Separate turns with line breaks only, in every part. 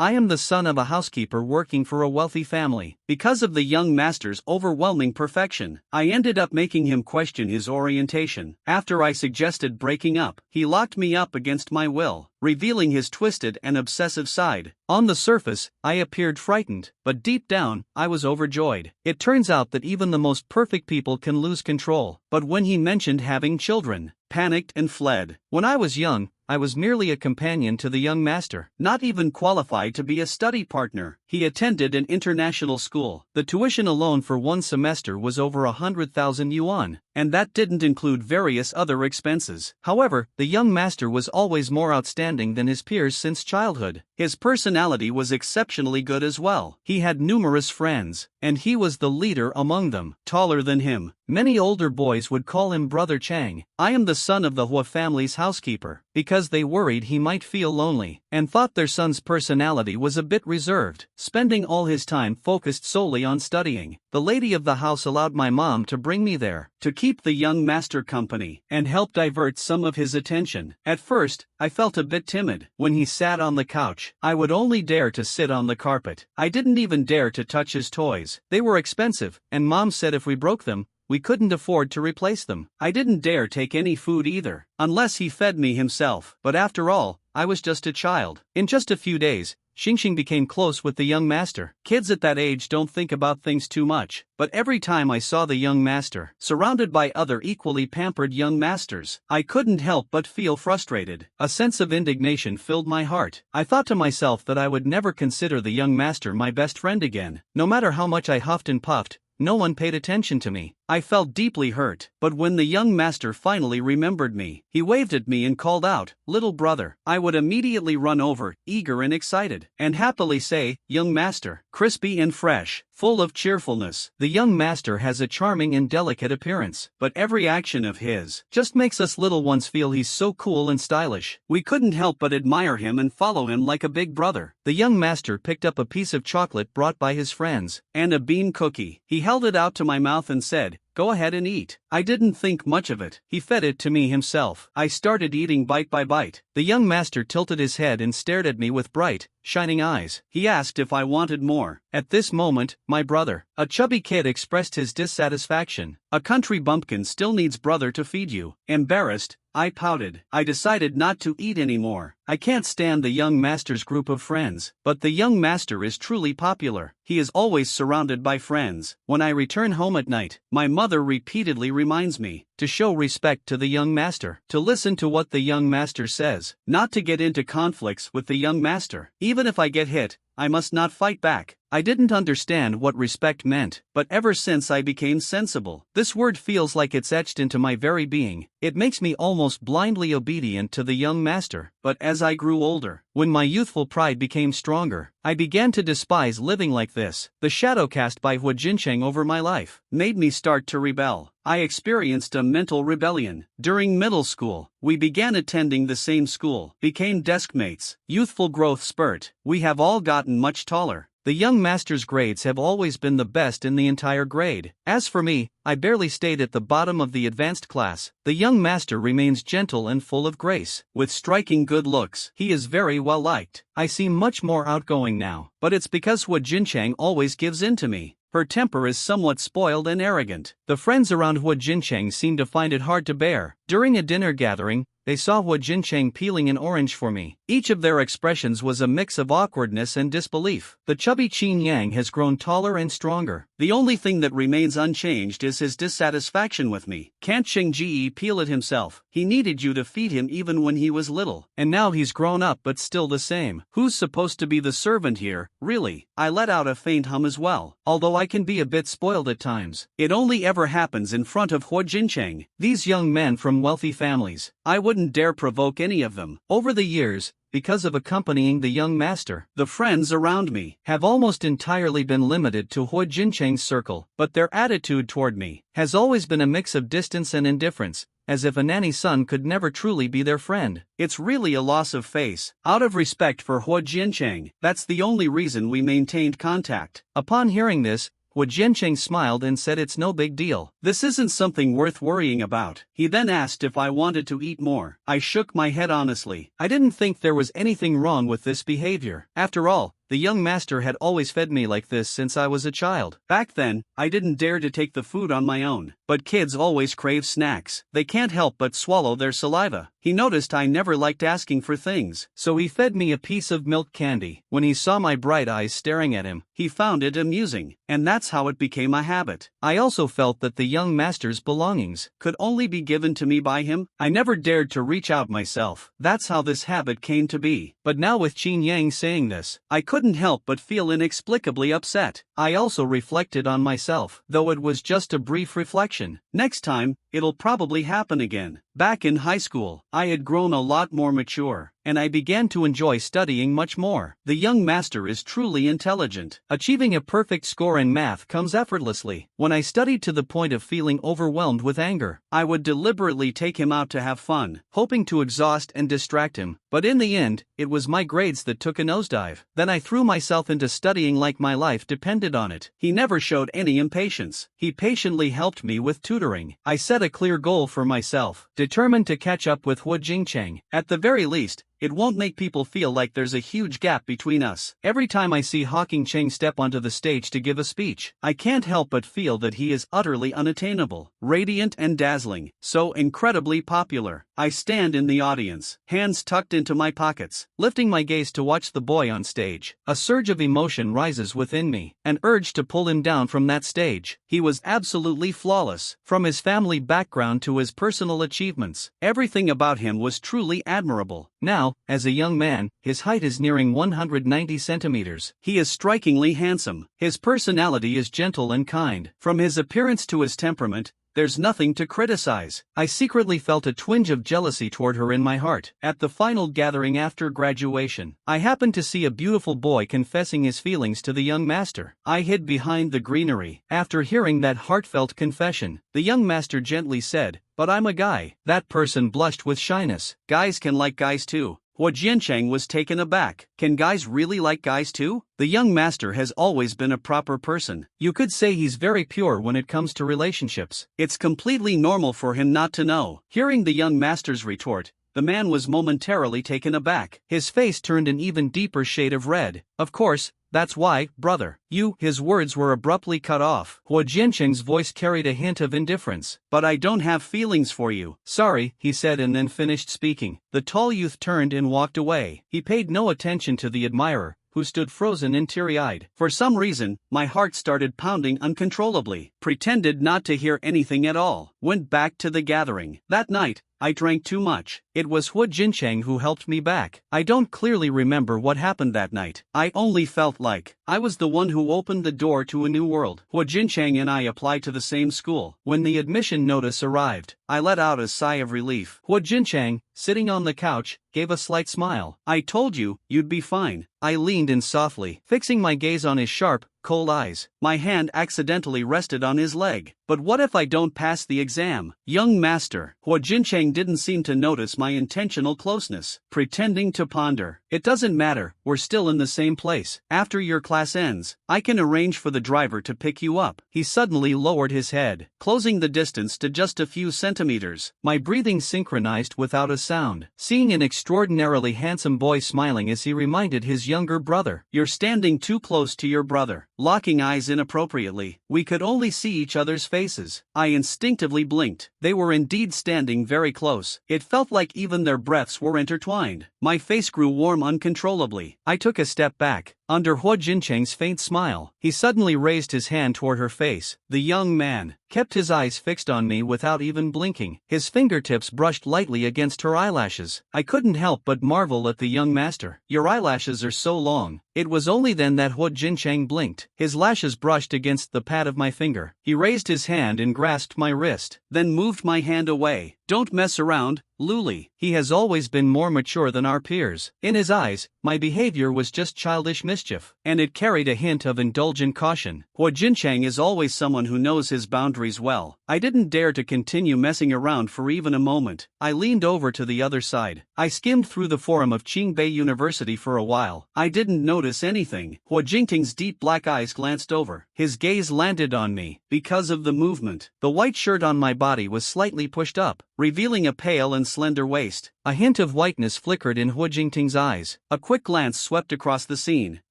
I am the son of a housekeeper working for a wealthy family. Because of the young master's overwhelming perfection, I ended up making him question his orientation. After I suggested breaking up, he locked me up against my will, revealing his twisted and obsessive side. On the surface, I appeared frightened, but deep down, I was overjoyed. It turns out that even the most perfect people can lose control. But when he mentioned having children, panicked and fled. When I was young, I was merely a companion to the young master, not even qualified to be a study partner. He attended an international school. The tuition alone for one semester was over 100,000 yuan, and that didn't include various other expenses. However, the young master was always more outstanding than his peers since childhood. His personality was exceptionally good as well. He had numerous friends, and he was the leader among them. Taller than him, many older boys would call him Brother Chang. I am the son of the Hua family's housekeeper, because they worried he might feel lonely, and thought their son's personality was a bit reserved, spending all his time focused solely on studying. The lady of the house allowed my mom to bring me there, to keep the young master company, and help divert some of his attention. At first, I felt a bit timid. When he sat on the couch, I would only dare to sit on the carpet. I didn't even dare to touch his toys. They were expensive, and Mom said if we broke them, we couldn't afford to replace them. I didn't dare take any food either, unless he fed me himself. But after all, I was just a child. In just a few days, Xingxing became close with the young master. Kids at that age don't think about things too much, but every time I saw the young master, surrounded by other equally pampered young masters, I couldn't help but feel frustrated. A sense of indignation filled my heart. I thought to myself that I would never consider the young master my best friend again. No matter how much I huffed and puffed, no one paid attention to me. I felt deeply hurt, but when the young master finally remembered me, he waved at me and called out, "Little brother." I would immediately run over, eager and excited, and happily say, "Young master," crispy and fresh, full of cheerfulness. The young master has a charming and delicate appearance, but every action of his just makes us little ones feel he's so cool and stylish. We couldn't help but admire him and follow him like a big brother. The young master picked up a piece of chocolate brought by his friends, and a bean cookie. He held it out to my mouth and said, "Go ahead and eat." I didn't think much of it. He fed it to me himself. I started eating bite by bite. The young master tilted his head and stared at me with bright, shining eyes. He asked if I wanted more. At this moment, my brother, a chubby kid, expressed his dissatisfaction. "A country bumpkin still needs brother to feed you." Embarrassed, I pouted. I decided not to eat anymore. I can't stand the young master's group of friends, but the young master is truly popular. He is always surrounded by friends. When I return home at night, my mother repeatedly reminds me to show respect to the young master, to listen to what the young master says, not to get into conflicts with the young master. Even if I get hit, I must not fight back. I didn't understand what respect meant, but ever since I became sensible, this word feels like it's etched into my very being. It makes me almost blindly obedient to the young master. But as I grew older, when my youthful pride became stronger, I began to despise living like this. The shadow cast by Hua Jincheng over my life made me start to rebel. I experienced a mental rebellion. During middle school, we began attending the same school, became deskmates. Youthful growth spurt. We have all gotten much taller. The young master's grades have always been the best in the entire grade. As for me, I barely stayed at the bottom of the advanced class. The young master remains gentle and full of grace. With striking good looks, he is very well liked. I seem much more outgoing now, but it's because Hua Jincheng always gives in to me. Her temper is somewhat spoiled and arrogant. The friends around Hua Jincheng seem to find it hard to bear. During a dinner gathering, they saw Hua Jincheng peeling an orange for me. Each of their expressions was a mix of awkwardness and disbelief. The chubby Qin Yang has grown taller and stronger. The only thing that remains unchanged is his dissatisfaction with me. Can't Shengji peel it himself? He needed you to feed him even when he was little. And now he's grown up but still the same. Who's supposed to be the servant here, really? I let out a faint hum as well. Although I can be a bit spoiled at times, it only ever happens in front of Hua Jincheng. These young men from wealthy families, I wouldn't dare provoke any of them. Over the years, because of accompanying the young master, the friends around me have almost entirely been limited to Hua Jincheng's circle, but their attitude toward me has always been a mix of distance and indifference, as if a nanny son could never truly be their friend. It's really a loss of face. Out of respect for Hua Jincheng, that's the only reason we maintained contact. Upon hearing this, Hu Jiancheng smiled and said it's no big deal. This isn't something worth worrying about. He then asked if I wanted to eat more. I shook my head honestly. I didn't think there was anything wrong with this behavior. After all, the young master had always fed me like this since I was a child. Back then, I didn't dare to take the food on my own. But kids always crave snacks. They can't help but swallow their saliva. He noticed I never liked asking for things, so he fed me a piece of milk candy. When he saw my bright eyes staring at him, he found it amusing, and that's how it became a habit. I also felt that the young master's belongings could only be given to me by him. I never dared to reach out myself. That's how this habit came to be. But now with Qin Yang saying this, I couldn't help but feel inexplicably upset. I also reflected on myself, though it was just a brief reflection. Next time, it'll probably happen again. Back in high school, I had grown a lot more mature, and I began to enjoy studying much more. The young master is truly intelligent. Achieving a perfect score in math comes effortlessly. When I studied to the point of feeling overwhelmed with anger, I would deliberately take him out to have fun, hoping to exhaust and distract him. But in the end, it was my grades that took a nosedive. Then I threw myself into studying like my life depended on it. He never showed any impatience. He patiently helped me with tutoring. I set a clear goal for myself, determined to catch up with Hu Jingcheng. At the very least, it won't make people feel like there's a huge gap between us. Every time I see Hawking Cheng step onto the stage to give a speech, I can't help but feel that he is utterly unattainable, radiant and dazzling, so incredibly popular. I stand in the audience, hands tucked into my pockets, lifting my gaze to watch the boy on stage. A surge of emotion rises within me, an urge to pull him down from that stage. He was absolutely flawless, from his family background to his personal achievements. Everything about him was truly admirable. Now, as a young man, his height is nearing 190 centimeters. He is strikingly handsome. His personality is gentle and kind. From his appearance to his temperament, there's nothing to criticize. I secretly felt a twinge of jealousy toward her in my heart. At the final gathering after graduation, I happened to see a beautiful boy confessing his feelings to the young master. I hid behind the greenery. After hearing that heartfelt confession, the young master gently said, "But I'm a guy." That person blushed with shyness. Guys can like guys too. Hu Jiancheng was taken aback. Can guys really like guys too? The young master has always been a proper person. You could say he's very pure when it comes to relationships. It's completely normal for him not to know. Hearing the young master's retort, the man was momentarily taken aback. His face turned an even deeper shade of red. Of course, that's why, brother. His words were abruptly cut off. Hu Jiancheng's voice carried a hint of indifference. But I don't have feelings for you. Sorry, he said and then finished speaking. The tall youth turned and walked away. He paid no attention to the admirer, who stood frozen and teary-eyed. For some reason, my heart started pounding uncontrollably. Pretended not to hear anything at all. Went back to the gathering. That night, I drank too much. It was Hu Jincheng who helped me back. I don't clearly remember what happened that night. I only felt like I was the one who opened the door to a new world. Hu Jincheng and I applied to the same school. When the admission notice arrived, I let out a sigh of relief. Hu Jincheng, sitting on the couch, gave a slight smile. "I told you, you'd be fine." I leaned in softly, fixing my gaze on his sharp, cold eyes. My hand accidentally rested on his leg. But what if I don't pass the exam? Young master. Hu Jincheng didn't seem to notice my intentional closeness, pretending to ponder. "It doesn't matter, we're still in the same place. After your class ends, I can arrange for the driver to pick you up." He suddenly lowered his head, closing the distance to just a few centimeters. My breathing synchronized without a sound. Seeing an extraordinarily handsome boy smiling as he reminded his younger brother, "You're standing too close to your brother." Locking eyes inappropriately, we could only see each other's faces. I instinctively blinked. They were indeed standing very close. It felt like even their breaths were intertwined. My face grew warm uncontrollably. I took a step back. Under Hu Jincheng's faint smile, he suddenly raised his hand toward her face. The young man kept his eyes fixed on me without even blinking. His fingertips brushed lightly against her eyelashes. I couldn't help but marvel at the young master. "Your eyelashes are so long." It was only then that Hu Jincheng blinked. His lashes brushed against the pad of my finger. He raised his hand and grasped my wrist, then moved my hand away. Don't mess around, Luli. He has always been more mature than our peers. In his eyes, my behavior was just childish mischief, and it carried a hint of indulgent caution. Hua Jincheng is always someone who knows his boundaries well. I didn't dare to continue messing around for even a moment. I leaned over to the other side. I skimmed through the forum of Qingbei University for a while. I didn't notice anything. Hua Jingting's deep black eyes glanced over. His gaze landed on me. Because of the movement, the white shirt on my body was slightly pushed up, revealing a pale and slender waist. A hint of whiteness flickered in Hua Jingting's eyes. A quick glance swept across the scene,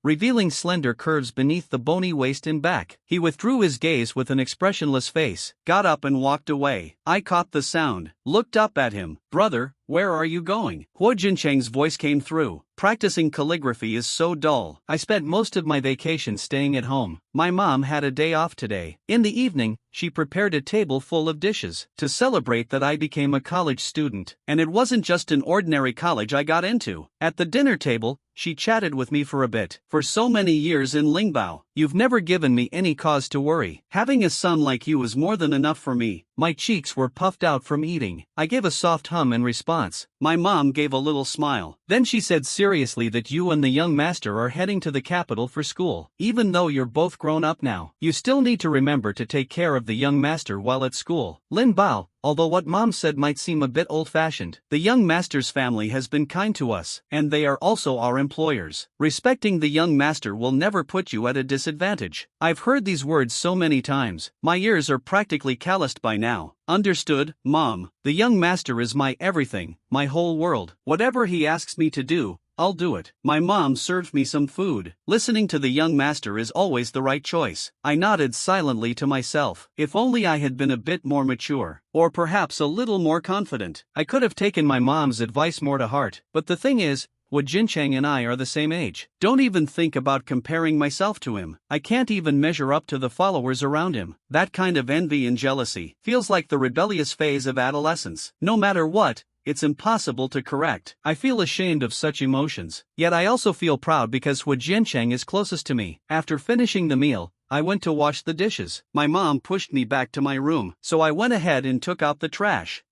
revealing slender curves beneath the bony waist and back. He withdrew his gaze with an expressionless face, got up and walked away. I caught the sound, looked up at him. Brother, where are you going? Hua Jincheng's voice came through. Practicing calligraphy is so dull. I spent most of my vacation staying at home. My mom had a day off today. In the evening, she prepared a table full of dishes to celebrate that I became a college student. And it wasn't just an ordinary college I got into. At the dinner table, she chatted with me for a bit. For so many years in Lingbao, you've never given me any cause to worry. Having a son like you is more than enough for me. My cheeks were puffed out from eating. I gave a soft hum in response. My mom gave a little smile. Then she said seriously that you and the young master are heading to the capital for school. Even though you're both grown up now, you still need to remember to take care of the young master while at school. Lin Bao, although what Mom said might seem a bit old-fashioned, the young master's family has been kind to us, and they are also our employers. Respecting the young master will never put you at a disadvantage. I've heard these words so many times. My ears are practically calloused by now. Understood, Mom. The young master is my everything, my whole world. Whatever he asks me to do, I'll do it. My mom served me some food. Listening to the young master is always the right choice. I nodded silently to myself. If only I had been a bit more mature, or perhaps a little more confident, I could have taken my mom's advice more to heart. But the thing is, Hua Jincheng and I are the same age. Don't even think about comparing myself to him. I can't even measure up to the followers around him. That kind of envy and jealousy feels like the rebellious phase of adolescence. No matter what, it's impossible to correct. I feel ashamed of such emotions, yet I also feel proud because Hua Jincheng is closest to me. After finishing the meal, I went to wash the dishes. My mom pushed me back to my room, so I went ahead and took out the trash.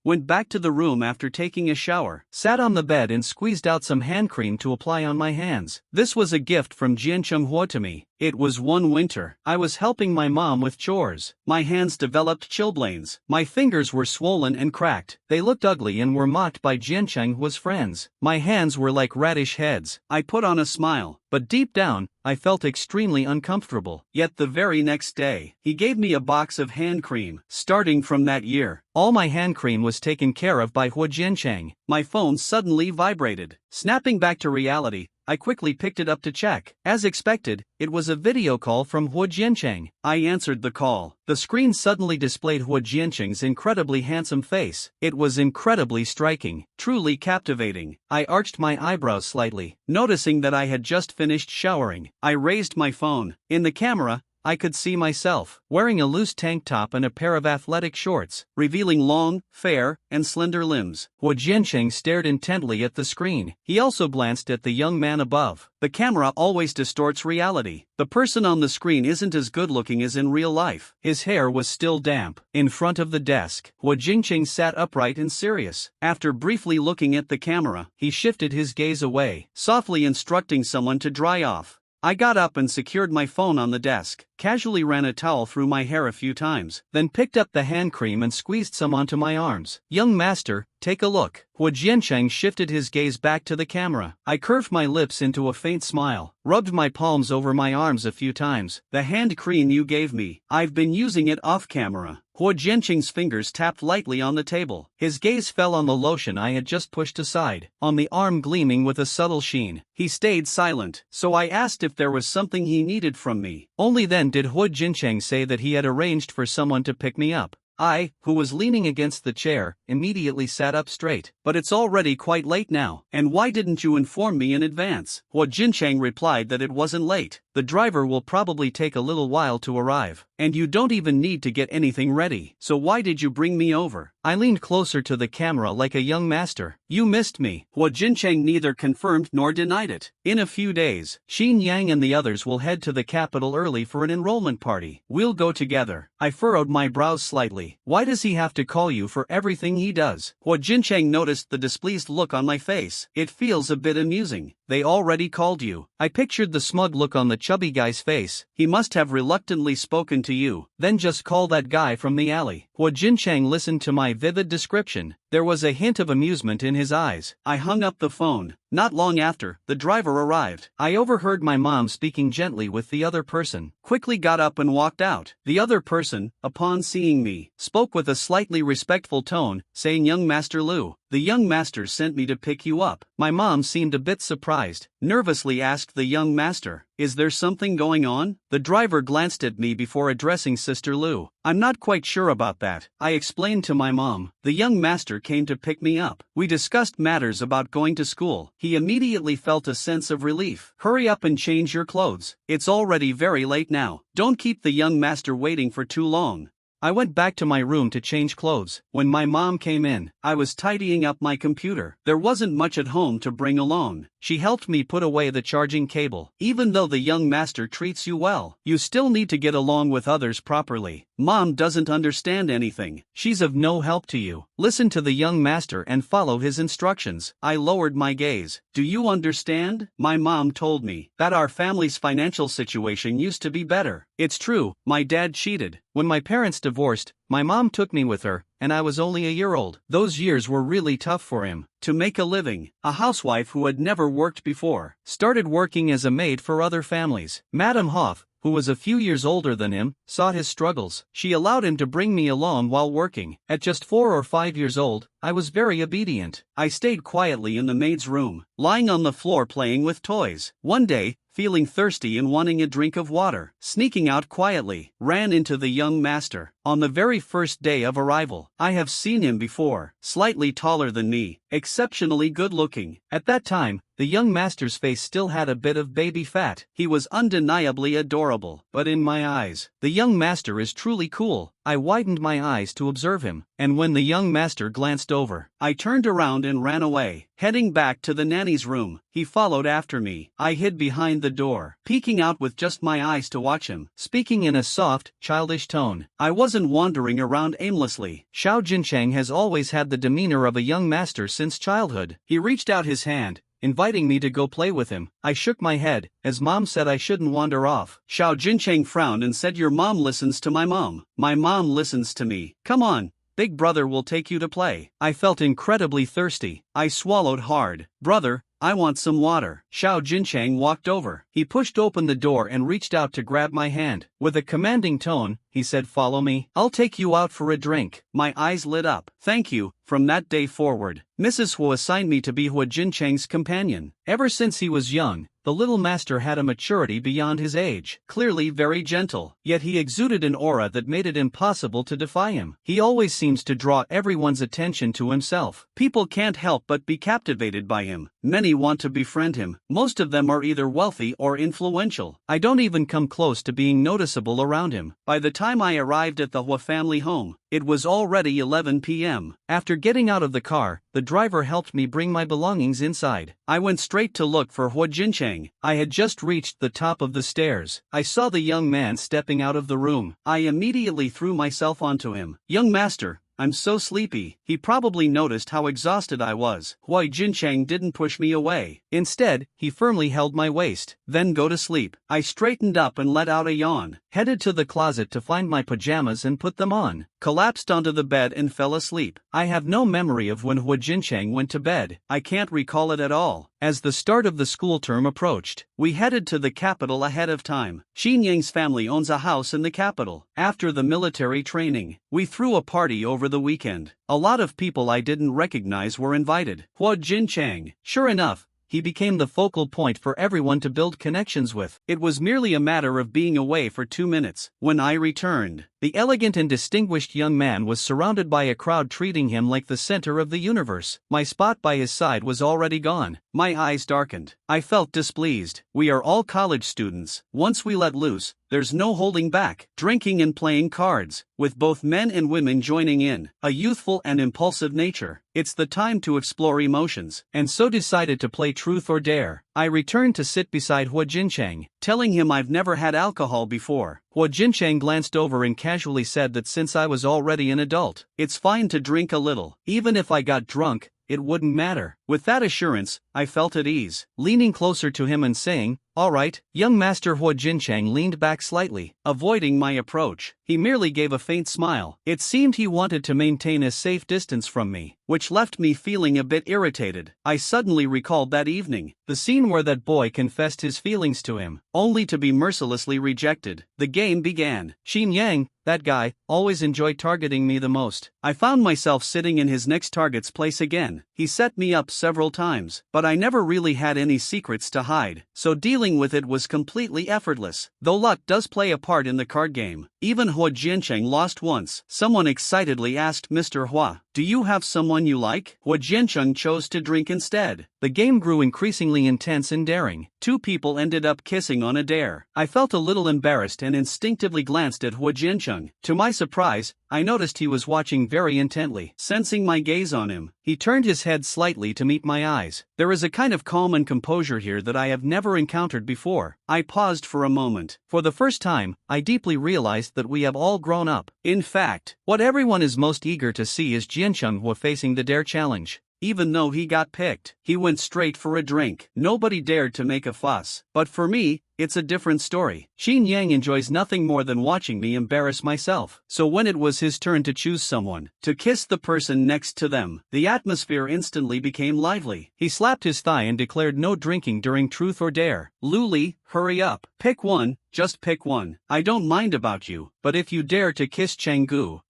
Went back to the room after taking a shower, sat on the bed and squeezed out some hand cream to apply on my hands. This was a gift from Jian Chunghua to me. It was one winter. I was helping my mom with chores. My hands developed chilblains. My fingers were swollen and cracked. They looked ugly and were mocked by Jian Chunghua's friends. My hands were like radish heads. I put on a smile, but deep down, I felt extremely uncomfortable. Yet the very next day, he gave me a box of hand cream. Starting from that year, all my hand cream was taken care of by Hua Jincheng. My phone suddenly vibrated. Snapping back to reality, I quickly picked it up to check. As expected, it was a video call from Hua Jincheng. I answered the call. The screen suddenly displayed Hua Jincheng's incredibly handsome face. It was incredibly striking, truly captivating. I arched my eyebrows slightly, noticing that I had just finished showering. I raised my phone. In the camera, I could see myself, wearing a loose tank top and a pair of athletic shorts, revealing long, fair, and slender limbs. Hua Jincheng stared intently at the screen. He also glanced at the young man above. The camera always distorts reality. The person on the screen isn't as good-looking as in real life. His hair was still damp. In front of the desk, Hua Jincheng sat upright and serious. After briefly looking at the camera, he shifted his gaze away, softly instructing someone to dry off. I got up and secured my phone on the desk, casually ran a towel through my hair a few times, then picked up the hand cream and squeezed some onto my arms. Young master, take a look. Hua Jincheng shifted his gaze back to the camera. I curved my lips into a faint smile, rubbed my palms over my arms a few times. The hand cream you gave me, I've been using it off camera. Hua Jincheng's fingers tapped lightly on the table. His gaze fell on the lotion I had just pushed aside, on the arm gleaming with a subtle sheen. He stayed silent, so I asked if there was something he needed from me. Only then did Hua Jincheng say that he had arranged for someone to pick me up. I, who was leaning against the chair, immediately sat up straight. But it's already quite late now. And why didn't you inform me in advance? Hua Jincheng replied that it wasn't late. The driver will probably take a little while to arrive, and you don't even need to get anything ready. So why did you bring me over? I leaned closer to the camera like a young master. You missed me. Hua Jincheng neither confirmed nor denied it. In a few days, Xin Yang and the others will head to the capital early for an enrollment party. We'll go together. I furrowed my brows slightly. Why does he have to call you for everything he does? Hua Jincheng noticed the displeased look on my face. It feels a bit amusing. They already called you. I pictured the smug look on the chubby guy's face. He must have reluctantly spoken to you. Then just call that guy from the alley. Hua Jincheng listened to my vivid description. There was a hint of amusement in his eyes. I hung up the phone. Not long after, the driver arrived. I overheard my mom speaking gently with the other person, quickly got up and walked out. The other person, upon seeing me, spoke with a slightly respectful tone, saying, "Young Master Liu, the young master sent me to pick you up." My mom seemed a bit surprised, nervously asked the young master, "Is there something going on?" The driver glanced at me before addressing Sister Liu. "I'm not quite sure about that," I explained to my mom. "The young master came to pick me up. We discussed matters about going to school." He immediately felt a sense of relief. "Hurry up and change your clothes. It's already very late now. Don't keep the young master waiting for too long." I went back to my room to change clothes. When my mom came in, I was tidying up my computer. There wasn't much at home to bring along. She helped me put away the charging cable. "Even though the young master treats you well, you still need to get along with others properly. Mom doesn't understand anything. She's of no help to you. Listen to the young master and follow his instructions." I lowered my gaze. "Do you understand? My mom told me that our family's financial situation used to be better. It's true, my dad cheated. When my parents divorced, my mom took me with her, and I was only a year old. Those years were really tough for him. To make a living, a housewife who had never worked before, started working as a maid for other families. Madame Hoff, who was a few years older than him, saw his struggles. She allowed him to bring me along while working. At just 4 or 5 years old, I was very obedient. I stayed quietly in the maid's room, lying on the floor playing with toys. One day, feeling thirsty and wanting a drink of water, sneaking out quietly, ran into the young master. On the very first day of arrival, I have seen him before, slightly taller than me, exceptionally good-looking. At that time, the young master's face still had a bit of baby fat. He was undeniably adorable, but in my eyes, the young master is truly cool. I widened my eyes to observe him, and when the young master glanced over, I turned around and ran away, heading back to the nanny's room. He followed after me. I hid behind the door, peeking out with just my eyes to watch him, speaking in a soft, childish tone. I wasn't wandering around aimlessly. Xiao Jincheng has always had the demeanor of a young master since childhood. He reached out his hand, inviting me to go play with him. I shook my head, as mom said I shouldn't wander off. Xiao Jincheng frowned and said, "Your mom listens to my mom. My mom listens to me. Come on, big brother will take you to play." I felt incredibly thirsty. I swallowed hard. "Brother, I want some water." Xiao Jincheng walked over. He pushed open the door and reached out to grab my hand. With a commanding tone, he said, "Follow me. I'll take you out for a drink." My eyes lit up. "Thank you." From that day forward, Mrs. Hu assigned me to be Hua Jincheng's companion. Ever since he was young, the little master had a maturity beyond his age. Clearly very gentle, yet he exuded an aura that made it impossible to defy him. He always seems to draw everyone's attention to himself. People can't help but be captivated by him. Many want to befriend him. Most of them are either wealthy or influential. I don't even come close to being noticeable around him. By the time I arrived at the Hua family home, it was already 11 p.m. After getting out of the car, the driver helped me bring my belongings inside. I went straight to look for Hua Jincheng. I had just reached the top of the stairs. I saw the young man stepping out of the room. I immediately threw myself onto him. "Young master, I'm so sleepy." He probably noticed how exhausted I was. Hua Jincheng didn't push me away. Instead, he firmly held my waist. "Then go to sleep." I straightened up and let out a yawn, headed to the closet to find my pajamas and put them on, collapsed onto the bed and fell asleep. I have no memory of when Hua Jincheng went to bed. I can't recall it at all. As the start of the school term approached, we headed to the capital ahead of time. Xin Yang's family owns a house in the capital. After the military training, we threw a party over the weekend. A lot of people I didn't recognize were invited. Hua Jincheng, sure enough, he became the focal point for everyone to build connections with. It was merely a matter of being away for 2 minutes. When I returned, The elegant and distinguished young man was surrounded by a crowd treating him like the center of the universe. My spot by his side was already gone. My eyes darkened. I felt displeased. We are all college students. Once we let loose, there's no holding back. Drinking and playing cards, with both men and women joining in. A youthful and impulsive nature. It's the time to explore emotions, and so decided to play truth or dare. I returned to sit beside Hua Jincheng, telling him I've never had alcohol before. Hua Jincheng glanced over and casually said that since I was already an adult, it's fine to drink a little. Even if I got drunk, it wouldn't matter. With that assurance, I felt at ease, leaning closer to him and saying, "All right." Young Master Hua Jincheng leaned back slightly, avoiding my approach. He merely gave a faint smile. It seemed he wanted to maintain a safe distance from me, which left me feeling a bit irritated. I suddenly recalled that evening, the scene where that boy confessed his feelings to him, only to be mercilessly rejected. The game began. Xin Yang, that guy, always enjoyed targeting me the most. I found myself sitting in his next target's place again. He set me up several times, but I never really had any secrets to hide, so dealing with it was completely effortless. Though luck does play a part in the card game, even Hua Jiancheng lost once. Someone excitedly asked Mr. Hua, "Do you have someone you like?" Hua Jiancheng chose to drink instead. The game grew increasingly intense and daring. Two people ended up kissing on a dare. I felt a little embarrassed and instinctively glanced at Hua Jiancheng. To my surprise, I noticed he was watching very intently. Sensing my gaze on him, he turned his head slightly to meet my eyes. There is a kind of calm and composure here that I have never encountered before. I paused for a moment. For the first time, I deeply realized that we have all grown up. In fact, what everyone is most eager to see is Jiancheng Hua facing the dare challenge. Even though he got picked, he went straight for a drink. Nobody dared to make a fuss. But for me, it's a different story. Xin Yang enjoys nothing more than watching me embarrass myself. So when it was his turn to choose someone, to kiss the person next to them, the atmosphere instantly became lively. He slapped his thigh and declared no drinking during truth or dare. "Luli, hurry up. Pick one, just pick one. I don't mind about you, but if you dare to kiss Chenggu,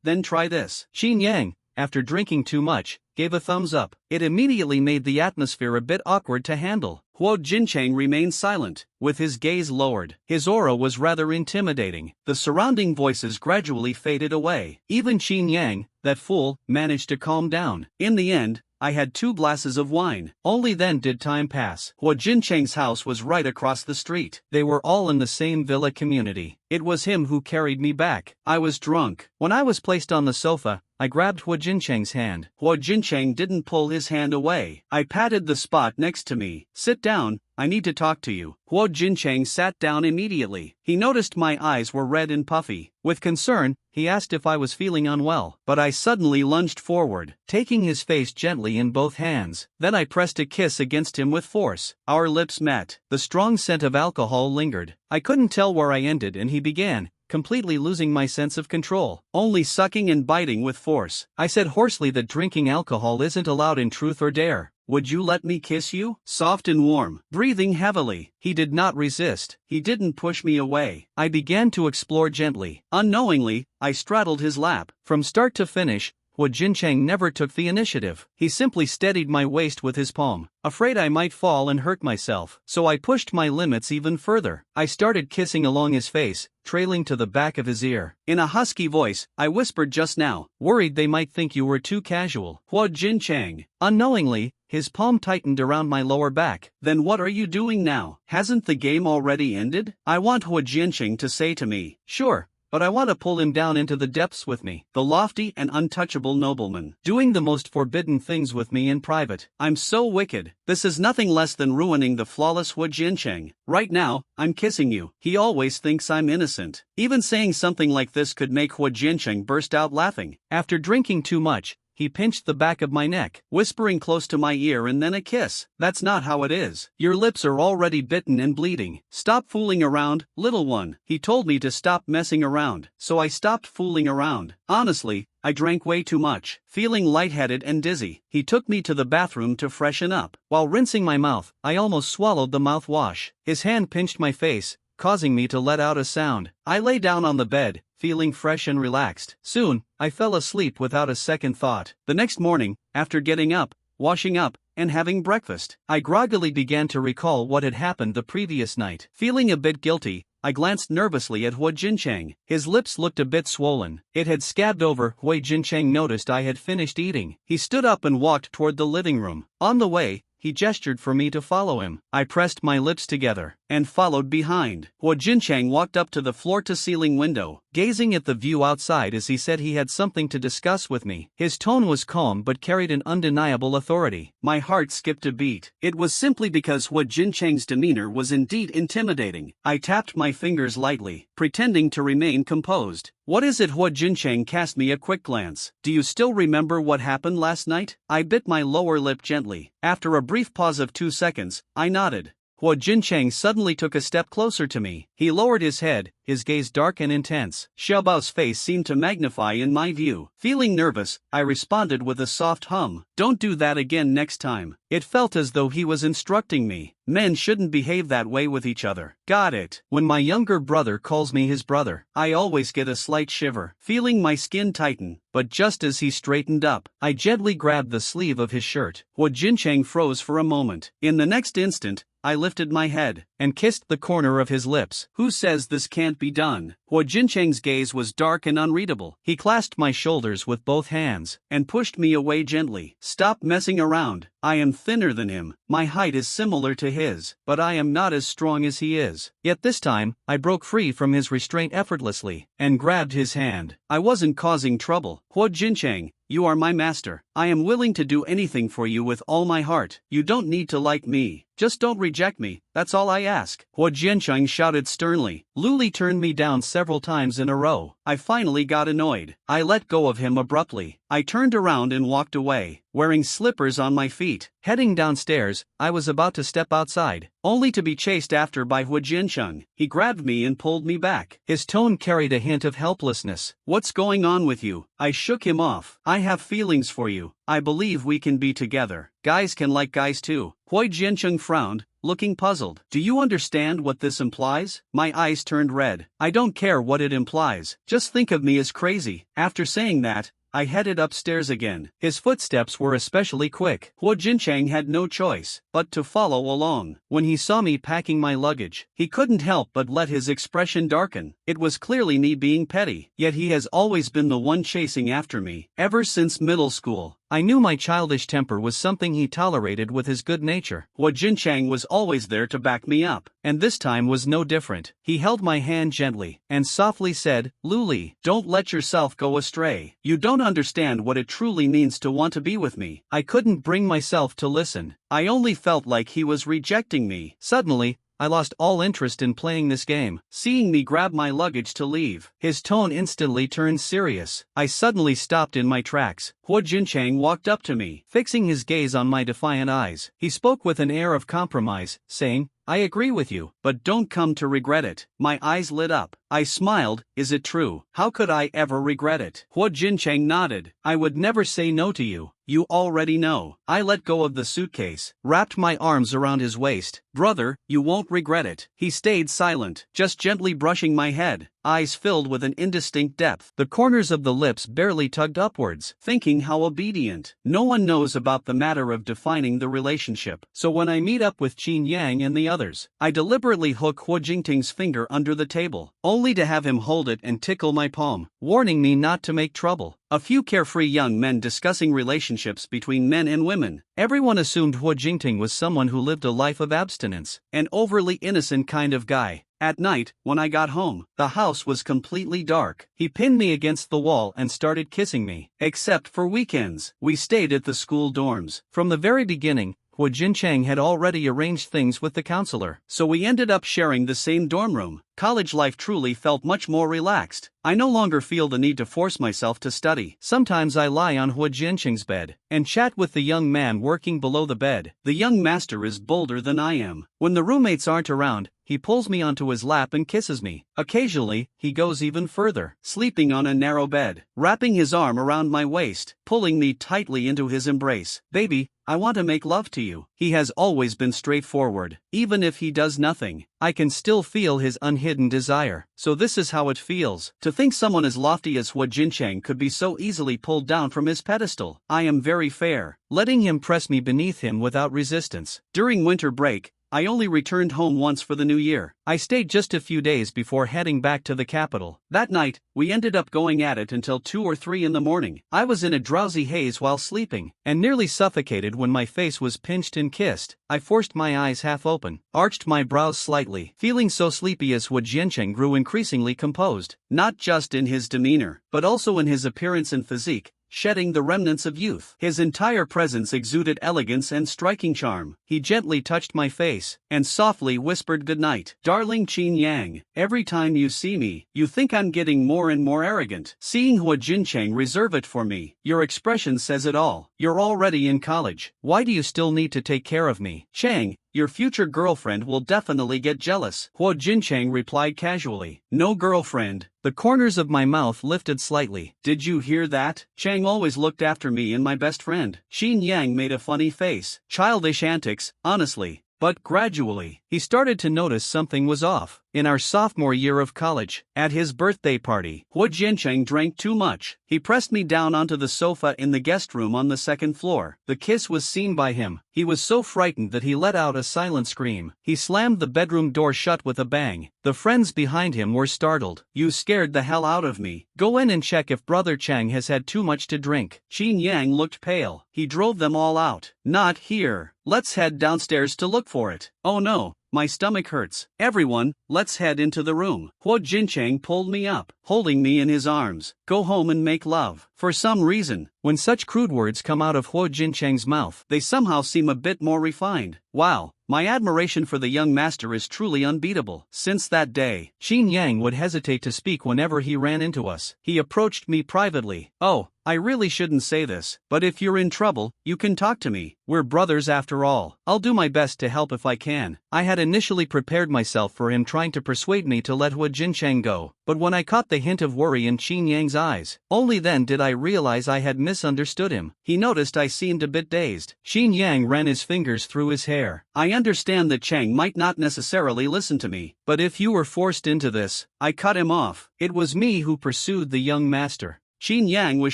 then try this." Xin Yang, after drinking too much, gave a thumbs up. It immediately made the atmosphere a bit awkward to handle. Hua Jincheng remained silent, with his gaze lowered. His aura was rather intimidating. The surrounding voices gradually faded away. Even Xin Yang, that fool, managed to calm down. In the end, I had 2 glasses of wine. Only then did time pass. Hua Jincheng's house was right across the street. They were all in the same villa community. It was him who carried me back. I was drunk. When I was placed on the sofa, I grabbed Hua Jincheng's hand. Hua Jincheng didn't pull his hand away. I patted the spot next to me. "Sit down, I need to talk to you." Hua Jincheng sat down immediately. He noticed my eyes were red and puffy. With concern, he asked if I was feeling unwell. But I suddenly lunged forward, taking his face gently in both hands. Then I pressed a kiss against him with force. Our lips met. The strong scent of alcohol lingered. I couldn't tell where I ended and he began, completely losing my sense of control, only sucking and biting with force. I said hoarsely that drinking alcohol isn't allowed in truth or dare. "Would you let me kiss you?" Soft and warm, breathing heavily. He did not resist. He didn't push me away. I began to explore gently. Unknowingly, I straddled his lap. From start to finish, Hua Jincheng never took the initiative. He simply steadied my waist with his palm, afraid I might fall and hurt myself. So I pushed my limits even further. I started kissing along his face, trailing to the back of his ear. In a husky voice, I whispered, "Just now, worried they might think you were too casual." Hua Jincheng, unknowingly, his palm tightened around my lower back. "Then what are you doing now? Hasn't the game already ended?" I want Hua Jincheng to say to me, "Sure, but I want to pull him down into the depths with me." The lofty and untouchable nobleman, doing the most forbidden things with me in private. I'm so wicked. This is nothing less than ruining the flawless Hua Jincheng. Right now, I'm kissing you. He always thinks I'm innocent. Even saying something like this could make Hua Jincheng burst out laughing. After drinking too much, he pinched the back of my neck, whispering close to my ear, "And then a kiss. That's not how it is. Your lips are already bitten and bleeding. Stop fooling around, little one." He told me to stop messing around, so I stopped fooling around. Honestly, I drank way too much. Feeling lightheaded and dizzy, he took me to the bathroom to freshen up. While rinsing my mouth, I almost swallowed the mouthwash. His hand pinched my face, causing me to let out a sound. I lay down on the bed, feeling fresh and relaxed. Soon, I fell asleep without a second thought. The next morning, after getting up, washing up, and having breakfast, I groggily began to recall what had happened the previous night. Feeling a bit guilty, I glanced nervously at Hu Jincheng. His lips looked a bit swollen. It had scabbed over. Hu Jincheng noticed I had finished eating. He stood up and walked toward the living room. On the way, he gestured for me to follow him. I pressed my lips together and followed behind. Hu Jincheng walked up to the floor-to-ceiling window, gazing at the view outside as he said he had something to discuss with me. His tone was calm but carried an undeniable authority. My heart skipped a beat. It was simply because Hu Jincheng's demeanor was indeed intimidating. I tapped my fingers lightly, pretending to remain composed. "What is it?" Hu Jincheng cast me a quick glance. "Do you still remember what happened last night?" I bit my lower lip gently. After a brief pause of 2 seconds, I nodded. Hu Jincheng suddenly took a step closer to me. He lowered his head, his gaze dark and intense. Xiaobao's face seemed to magnify in my view. Feeling nervous, I responded with a soft hum. "Don't do that again next time." It felt as though he was instructing me. Men shouldn't behave that way with each other. Got it. When my younger brother calls me his brother, I always get a slight shiver, feeling my skin tighten. But just as he straightened up, I gently grabbed the sleeve of his shirt. Hu Jincheng froze for a moment. In the next instant, I lifted my head and kissed the corner of his lips. "Who says this can't be done?" Hu Jincheng's gaze was dark and unreadable. He clasped my shoulders with both hands and pushed me away gently. "Stop messing around. I am thinner than him. My height is similar to his, but I am not as strong as he is." Yet this time, I broke free from his restraint effortlessly and grabbed his hand. "I wasn't causing trouble. Hu Jincheng, you are my master. I am willing to do anything for you with all my heart. You don't need to like me. Just don't reject me, that's all I ask." Hu Jincheng shouted sternly. Luli turned me down several times in a row. I finally got annoyed. I let go of him abruptly. I turned around and walked away, wearing slippers on my feet. Heading downstairs, I was about to step outside, only to be chased after by Hu Jincheng. He grabbed me and pulled me back. His tone carried a hint of helplessness. "What's going on with you?" I shook him off. "I have feelings for you. I believe we can be together. Guys can like guys too." Hu Jincheng frowned, looking puzzled. "Do you understand what this implies?" My eyes turned red. "I don't care what it implies. Just think of me as crazy." After saying that, I headed upstairs again. His footsteps were especially quick. Hu Jincheng had no choice but to follow along. When he saw me packing my luggage, he couldn't help but let his expression darken. It was clearly me being petty, yet he has always been the one chasing after me, ever since middle school. I knew my childish temper was something he tolerated with his good nature. Hu Jincheng was always there to back me up, and this time was no different. He held my hand gently and softly said, "Luli, don't let yourself go astray. You don't understand what it truly means to want to be with me." I couldn't bring myself to listen. I only felt like he was rejecting me. Suddenly, I lost all interest in playing this game. Seeing me grab my luggage to leave, his tone instantly turned serious. I suddenly stopped in my tracks. Hu Jincheng walked up to me, fixing his gaze on my defiant eyes. He spoke with an air of compromise, saying, "I agree with you, but don't come to regret it." My eyes lit up. I smiled. "Is it true? How could I ever regret it?" Hu Jincheng nodded. "I would never say no to you. You already know." I let go of the suitcase, wrapped my arms around his waist. "Brother, you won't regret it." He stayed silent, just gently brushing my head, eyes filled with an indistinct depth. The corners of the lips barely tugged upwards, thinking how obedient. No one knows about the matter of defining the relationship. So when I meet up with Qin Yang and the others, I deliberately hook Hu Jingting's finger under the table, only to have him hold it and tickle my palm, warning me not to make trouble. A few carefree young men discussing relationships between men and women. Everyone assumed Hu Jingting was someone who lived a life of abstinence, an overly innocent kind of guy. At night, when I got home, the house was completely dark. He pinned me against the wall and started kissing me. Except for weekends, we stayed at the school dorms. From the very beginning, Hu Jincheng had already arranged things with the counselor, so we ended up sharing the same dorm room. College life truly felt much more relaxed. I no longer feel the need to force myself to study. Sometimes I lie on Hu Jincheng's bed and chat with the young man working below the bed. The young master is bolder than I am. When the roommates aren't around, he pulls me onto his lap and kisses me. Occasionally, he goes even further, sleeping on a narrow bed, wrapping his arm around my waist, pulling me tightly into his embrace. "Baby, I want to make love to you." He has always been straightforward. Even if he does nothing, I can still feel his unhidden desire. So this is how it feels. To think someone as lofty as Hu Jincheng could be so easily pulled down from his pedestal. I am very fair, letting him press me beneath him without resistance. During winter break, I only returned home once for the new year. I stayed just a few days before heading back to the capital. That night, we ended up going at it until 2 or 3 in the morning. I was in a drowsy haze while sleeping, and nearly suffocated when my face was pinched and kissed. I forced my eyes half open, arched my brows slightly, feeling so sleepy as Hu Jiancheng grew increasingly composed, not just in his demeanor, but also in his appearance and physique, shedding the remnants of youth. His entire presence exuded elegance and striking charm. He gently touched my face, and softly whispered goodnight. Darling Qin Yang, every time you see me, you think I'm getting more and more arrogant. Seeing Hu Jincheng reserve it for me, your expression says it all. You're already in college. Why do you still need to take care of me? Chang, your future girlfriend will definitely get jealous. Hu Jincheng replied casually. No girlfriend. The corners of my mouth lifted slightly. Did you hear that? Chang always looked after me and my best friend. Xin Yang made a funny face. Childish antics, honestly. But gradually, he started to notice something was off. In our sophomore year of college, at his birthday party, Hu Jiancheng drank too much. He pressed me down onto the sofa in the guest room on the second floor. The kiss was seen by him. He was so frightened that he let out a silent scream. He slammed the bedroom door shut with a bang. The friends behind him were startled. You scared the hell out of me. Go in and check if Brother Chang has had too much to drink. Qin Yang looked pale. He drove them all out. Not here. Let's head downstairs to look for it. Oh no. My stomach hurts. Everyone, let's head into the room. Hu Jincheng pulled me up, holding me in his arms. Go home and make love. For some reason, when such crude words come out of Hu Jincheng's mouth, they somehow seem a bit more refined. Wow, my admiration for the young master is truly unbeatable. Since that day, Qin Yang would hesitate to speak whenever he ran into us. He approached me privately. Oh, I really shouldn't say this, but if you're in trouble, you can talk to me. We're brothers after all. I'll do my best to help if I can. I had initially prepared myself for him trying to persuade me to let Hu Jincheng go, but when I caught the hint of worry in Qin Yang's eyes, only then did I realize I had misunderstood him. He noticed I seemed a bit dazed. Qin Yang ran his fingers through his hair. I understand that Chang might not necessarily listen to me, but if you were forced into this, I cut him off. It was me who pursued the young master. Qin Yang was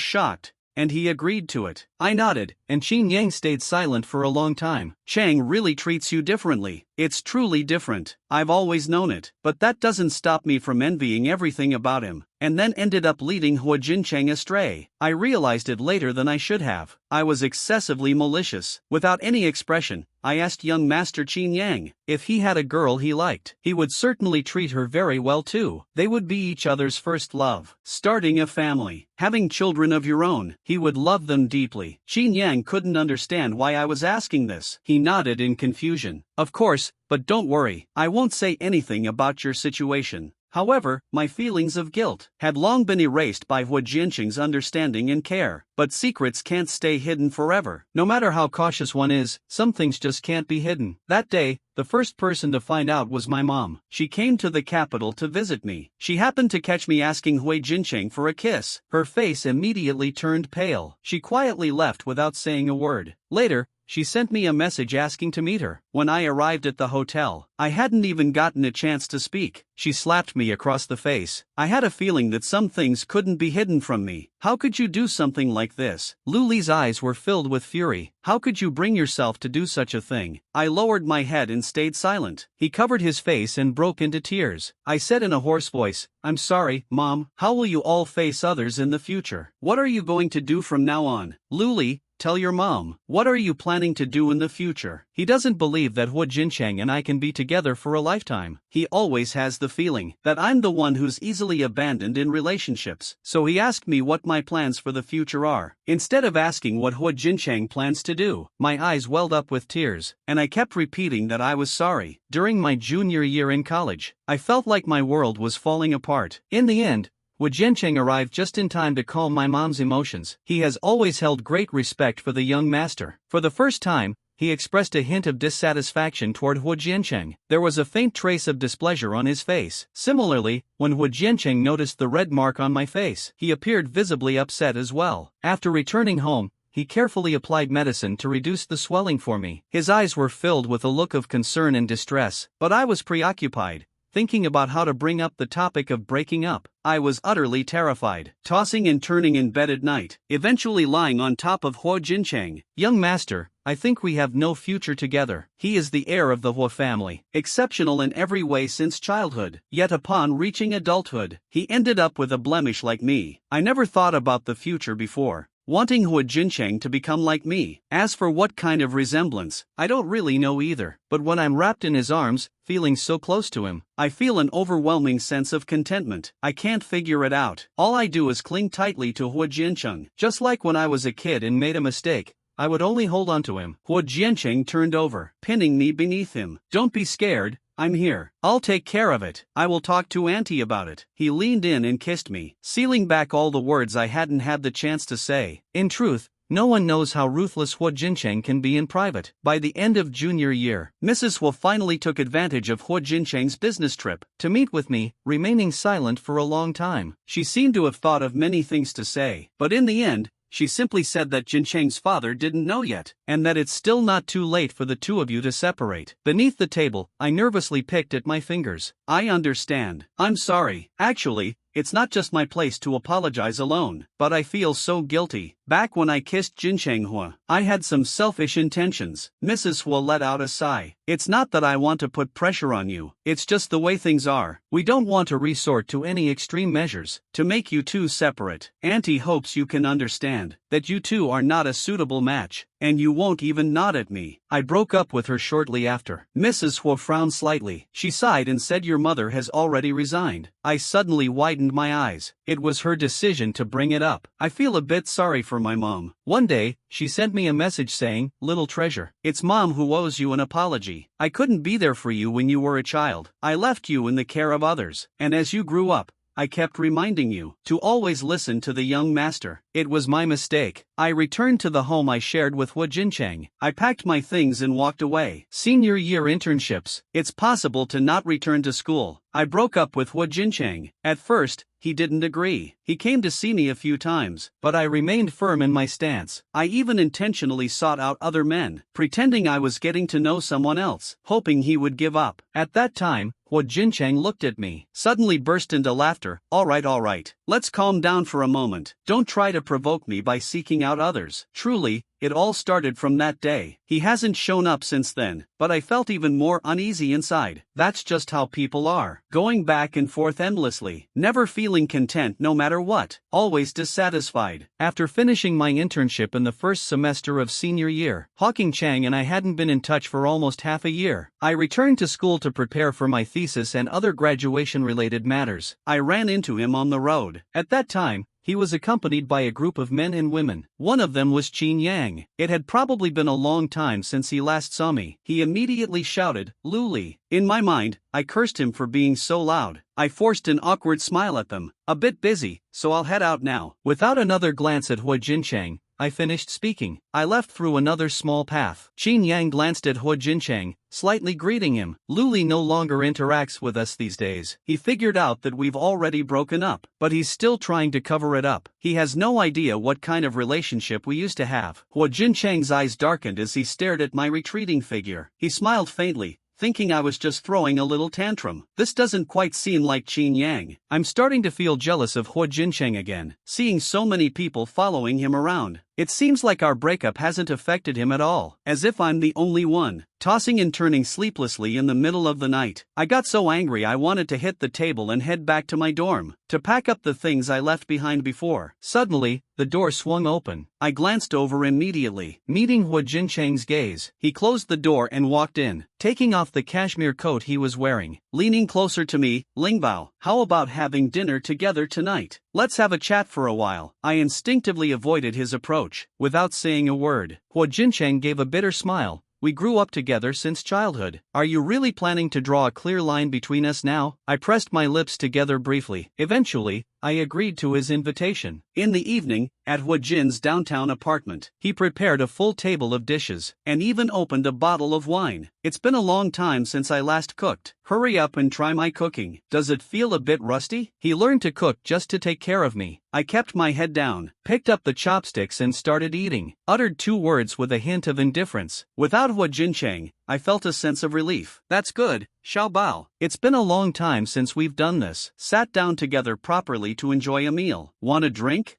shocked, and he agreed to it. I nodded, and Qin Yang stayed silent for a long time. Chang really treats you differently. It's truly different. I've always known it, but that doesn't stop me from envying everything about him, and then ended up leading Hu Jincheng astray. I realized it later than I should have. I was excessively malicious. Without any expression, I asked young Master Qin Yang if he had a girl he liked. He would certainly treat her very well too. They would be each other's first love. Starting a family, having children of your own, he would love them deeply. Qin Yang couldn't understand why I was asking this. He nodded in confusion. Of course, but don't worry, I won't say anything about your situation. However, my feelings of guilt had long been erased by Hu Jiancheng's understanding and care. But secrets can't stay hidden forever. No matter how cautious one is, some things just can't be hidden. That day, the first person to find out was my mom. She came to the capital to visit me. She happened to catch me asking Hu Jincheng for a kiss. Her face immediately turned pale. She quietly left without saying a word. Later, she sent me a message asking to meet her. When I arrived at the hotel, I hadn't even gotten a chance to speak. She slapped me across the face. I had a feeling that some things couldn't be hidden from me. How could you do something like this? Lu Li's eyes were filled with fury. How could you bring yourself to do such a thing? I lowered my head and stayed silent. He covered his face and broke into tears. I said in a hoarse voice, I'm sorry, Mom. How will you all face others in the future? What are you going to do from now on? Lu Li, tell your mom. What are you planning to do in the future? He doesn't believe that Hu Jincheng and I can be together for a lifetime. He always has the feeling that I'm the one who's easily abandoned in relationships. So he asked me what my plans for the future are. Instead of asking what Hu Jincheng plans to do, my eyes welled up with tears, and I kept repeating that I was sorry. During my junior year in college, I felt like my world was falling apart. In the end, Hu Jiancheng arrived just in time to calm my mom's emotions. He has always held great respect for the young master. For the first time, he expressed a hint of dissatisfaction toward Hu Jiancheng. There was a faint trace of displeasure on his face. Similarly, when Hu Jiancheng noticed the red mark on my face, he appeared visibly upset as well. After returning home, he carefully applied medicine to reduce the swelling for me. His eyes were filled with a look of concern and distress, but I was preoccupied, thinking about how to bring up the topic of breaking up. I was utterly terrified, tossing and turning in bed at night, eventually lying on top of Huo Jincheng. Young master, I think we have no future together. He is the heir of the Huo family, exceptional in every way since childhood. Yet upon reaching adulthood, he ended up with a blemish like me. I never thought about the future before, wanting Huo Jincheng to become like me. As for what kind of resemblance, I don't really know either. But when I'm wrapped in his arms, feeling so close to him, I feel an overwhelming sense of contentment. I can't figure it out. All I do is cling tightly to Huo Jincheng. Just like when I was a kid and made a mistake, I would only hold on to him. Huo Jiancheng turned over, pinning me beneath him. Don't be scared, I'm here. I'll take care of it. I will talk to Auntie about it. He leaned in and kissed me, sealing back all the words I hadn't had the chance to say. In truth, no one knows how ruthless Huo Jincheng can be in private. By the end of junior year, Mrs. Huo finally took advantage of Huo Jincheng's business trip to meet with me, remaining silent for a long time. She seemed to have thought of many things to say, but in the end, she simply said that Jincheng's father didn't know yet, and that it's still not too late for the two of you to separate. Beneath the table, I nervously picked at my fingers. I understand. I'm sorry. Actually, it's not just my place to apologize alone, but I feel so guilty. Back when I kissed Jincheng Huo, I had some selfish intentions. Mrs. Huo let out a sigh. It's not that I want to put pressure on you, it's just the way things are. We don't want to resort to any extreme measures to make you two separate. Auntie hopes you can understand that you two are not a suitable match, and you won't even nod at me. I broke up with her shortly after. Mrs. Huo frowned slightly. She sighed and said your mother has already resigned. I suddenly widened my eyes. It was her decision to bring it up. I feel a bit sorry for my mom. One day, she sent me a message saying, "Little treasure, it's mom who owes you an apology. I couldn't be there for you when you were a child. I left you in the care of others, and as you grew up, I kept reminding you to always listen to the young master. It was my mistake." I returned to the home I shared with Huo Jincheng. I packed my things and walked away. Senior year internships. It's possible to not return to school. I broke up with Huo Jincheng. At first, he didn't agree. He came to see me a few times, but I remained firm in my stance. I even intentionally sought out other men, pretending I was getting to know someone else, hoping he would give up. At that time, Huo Jincheng looked at me, suddenly burst into laughter. All right. Let's calm down for a moment. Don't try to provoke me by seeking out others. Truly, it all started from that day. He hasn't shown up since then, but I felt even more uneasy inside. That's just how people are. Going back and forth endlessly, never feeling content no matter what, always dissatisfied. After finishing my internship in the first semester of senior year, Hawking Chang and I hadn't been in touch for almost half a year. I returned to school to prepare for my thesis and other graduation-related matters. I ran into him on the road. At that time, he was accompanied by a group of men and women. One of them was Qin Yang. It had probably been a long time since he last saw me. He immediately shouted, "Luli." In my mind, I cursed him for being so loud. I forced an awkward smile at them. "A bit busy, so I'll head out now." Without another glance at Huo Jincheng, I finished speaking. I left through another small path. Qin Yang glanced at Huo Jincheng, slightly greeting him. Luli no longer interacts with us these days. He figured out that we've already broken up, but he's still trying to cover it up. He has no idea what kind of relationship we used to have. Huo Jincheng's eyes darkened as he stared at my retreating figure. He smiled faintly, thinking I was just throwing a little tantrum. This doesn't quite seem like Qin Yang. I'm starting to feel jealous of Huo Jincheng again, seeing so many people following him around. It seems like our breakup hasn't affected him at all, as if I'm the only one. Tossing and turning sleeplessly in the middle of the night, I got so angry I wanted to hit the table and head back to my dorm, to pack up the things I left behind before. Suddenly, the door swung open. I glanced over immediately, meeting Huo Jincheng's gaze. He closed the door and walked in, taking off the cashmere coat he was wearing. Leaning closer to me, "Lingbao, how about having dinner together tonight? Let's have a chat for a while." I instinctively avoided his approach. Without saying a word, Huo Jincheng gave a bitter smile. "We grew up together since childhood. Are you really planning to draw a clear line between us now?" I pressed my lips together briefly. Eventually, I agreed to his invitation. In the evening, at Huajin's downtown apartment, he prepared a full table of dishes, and even opened a bottle of wine. It's been a long time since I last cooked. Hurry up and try my cooking. Does it feel a bit rusty? He learned to cook just to take care of me. I kept my head down, picked up the chopsticks and started eating. Uttered 2 words with a hint of indifference. Without Huajin, I felt a sense of relief. That's good, Xiaobao. It's been a long time since we've done this. Sat down together properly to enjoy a meal. Want a drink?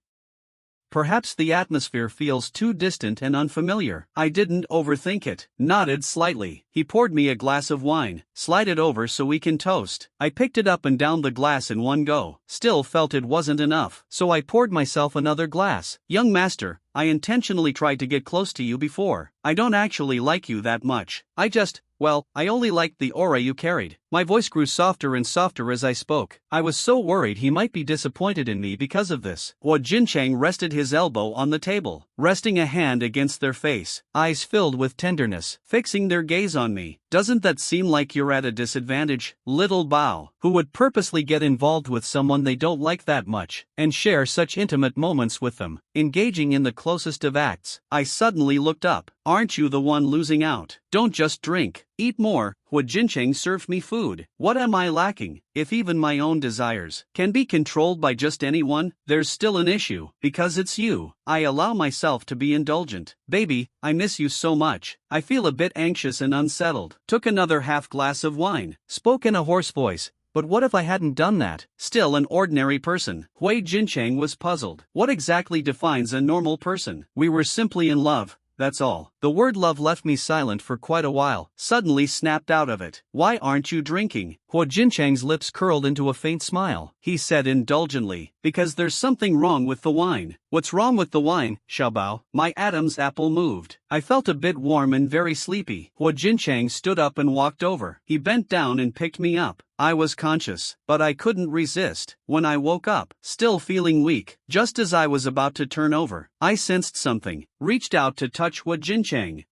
Perhaps the atmosphere feels too distant and unfamiliar. I didn't overthink it. Nodded slightly. He poured me a glass of wine. Slide it over so we can toast. I picked it up and downed the glass in one go. Still felt it wasn't enough, so I poured myself another glass. Young master, I intentionally tried to get close to you before. I don't actually like you that much. I only liked the aura you carried. My voice grew softer and softer as I spoke. I was so worried he might be disappointed in me because of this. Huajin rested his elbow on the table, resting a hand against their face, eyes filled with tenderness, fixing their gaze on me. Doesn't that seem like you're at a disadvantage, little Bao, who would purposely get involved with someone they don't like that much, and share such intimate moments with them, engaging in the closest of acts? I suddenly looked up. Aren't you the one losing out? Don't just drink. Eat more. Huajin served me food. What am I lacking? If even my own desires can be controlled by just anyone, there's still an issue, because it's you. I allow myself to be indulgent. Baby, I miss you so much. I feel a bit anxious and unsettled. Took another half glass of wine. Spoke in a hoarse voice. But what if I hadn't done that? Still an ordinary person. Huajin was puzzled. What exactly defines a normal person? We were simply in love. That's all. The word love left me silent for quite a while, suddenly snapped out of it. Why aren't you drinking? Huajin lips curled into a faint smile. He said indulgently, because there's something wrong with the wine. What's wrong with the wine, Xiaobao? My Adam's apple moved. I felt a bit warm and very sleepy. Huajin stood up and walked over. He bent down and picked me up. I was conscious, but I couldn't resist. When I woke up, still feeling weak, just as I was about to turn over, I sensed something, reached out to touch Huajin.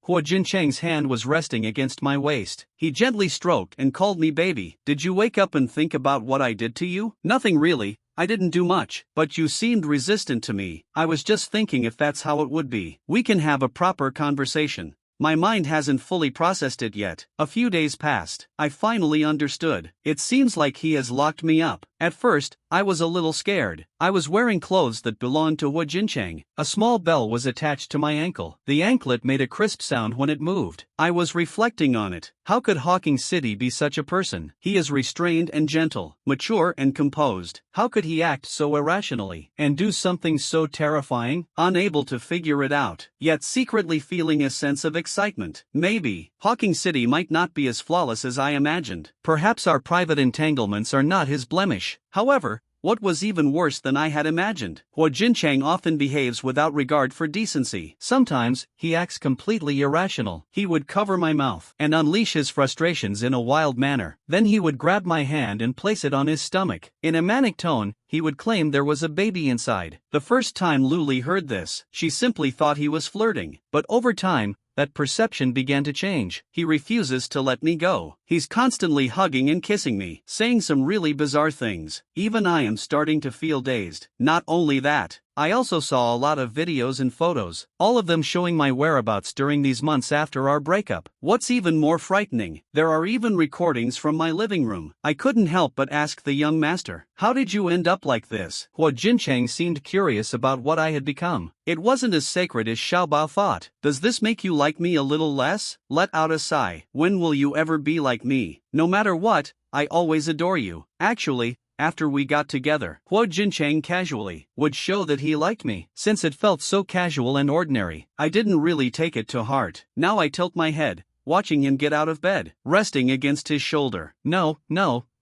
Huajin's hand was resting against my waist. He gently stroked and called me baby. Did you wake up and think about what I did to you? Nothing really. I didn't do much, but you seemed resistant to me. I was just thinking if that's how it would be. We can have a proper conversation. My mind hasn't fully processed it yet. A few days passed. I finally understood. It seems like he has locked me up. At first, I was a little scared. I was wearing clothes that belonged to Huajin. A small bell was attached to my ankle. The anklet made a crisp sound when it moved. I was reflecting on it. How could Hawking City be such a person? He is restrained and gentle, mature and composed. How could he act so irrationally, and do something so terrifying? Unable to figure it out, yet secretly feeling a sense of excitement. Maybe Hawking City might not be as flawless as I imagined. Perhaps our private entanglements are not his blemish. However, what was even worse than I had imagined? Huajin often behaves without regard for decency. Sometimes, he acts completely irrational. He would cover my mouth and unleash his frustrations in a wild manner. Then he would grab my hand and place it on his stomach. In a manic tone, he would claim there was a baby inside. The first time Luli heard this, she simply thought he was flirting. But over time, that perception began to change. He refuses to let me go. He's constantly hugging and kissing me, saying some really bizarre things. Even I am starting to feel dazed. Not only that, I also saw a lot of videos and photos, all of them showing my whereabouts during these months after our breakup. What's even more frightening, there are even recordings from my living room. I couldn't help but ask the young master, how did you end up like this? Huajin seemed curious about what I had become. It wasn't as sacred as Xiaobao thought. Does this make you like me a little less? Let out a sigh. When will you ever be like me? No matter what, I always adore you. Actually, after we got together, Huajin casually would show that he liked me. Since it felt so casual and ordinary, I didn't really take it to heart. Now I tilt my head, watching him get out of bed, resting against his shoulder. No,